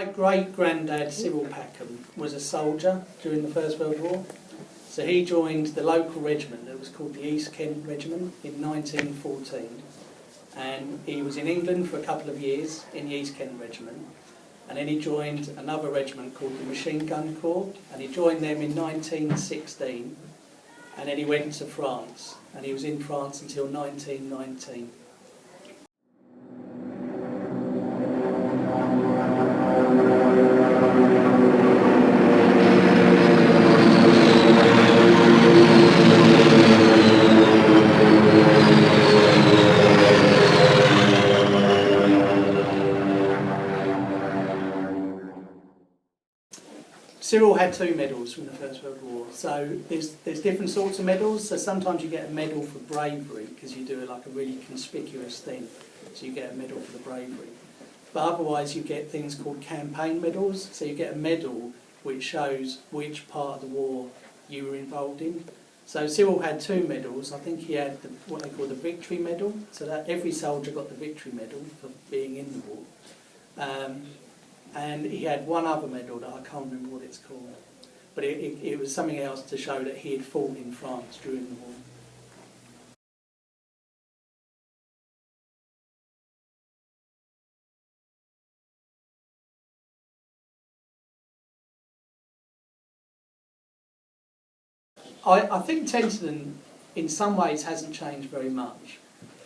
great-granddad, Cyril Packham, was a soldier during the First World War. So he joined the local regiment that was called the East Kent Regiment in 1914. And he was in England for a couple of years in the East Kent Regiment. And then he joined another regiment called the Machine Gun Corps. And he joined them in 1916. And then he went to France. And he was in France until 1919. Cyril had 2 medals from the First World War. So there's different sorts of medals. So sometimes you get a medal for bravery because you do like a really conspicuous thing. So you get a medal for the bravery. But otherwise you get things called campaign medals. So you get a medal which shows which part of the war you were involved in. So Cyril had 2 medals. I think he had what they call the Victory Medal. So that every soldier got the Victory Medal for being in the war. And he had one other medal that I can't remember what it's called. But it was something else to show that he had fought in France during the war. I think Tenterden in some ways hasn't changed very much.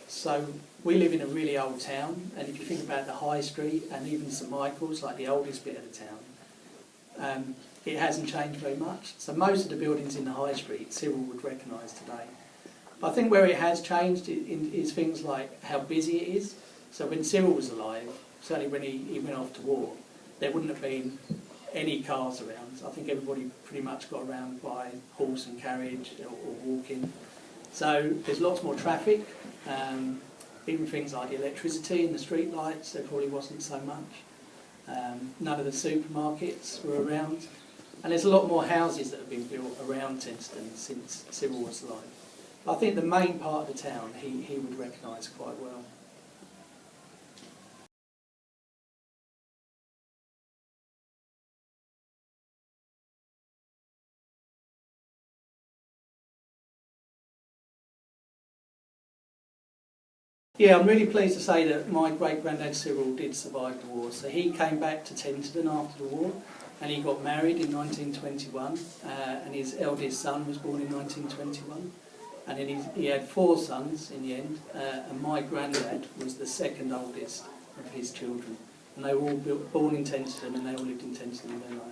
So we live in a really old town, and if you think about the High Street and even St Michael's, like the oldest bit of the town, it hasn't changed very much. So most of the buildings in the High Street Cyril would recognise today. But I think where it has changed is things like how busy it is. So when Cyril was alive, certainly when he went off to war, there wouldn't have been any cars around. I think everybody pretty much got around by horse and carriage or walking. So there's lots more traffic. Even things like the electricity and the street lights, there probably wasn't so much. None of the supermarkets were around. And there's a lot more houses that have been built around Tenterden since Cyril was alive. But I think the main part of the town he would recognise quite well. Yeah, I'm really pleased to say that my great-granddad Cyril did survive the war. So he came back to Tenterden after the war and he got married in 1921 and his eldest son was born in 1921. And then he had 4 sons in the end and my granddad was the second oldest of his children. And they were all born in Tenterden and they all lived in Tenterden all their lives.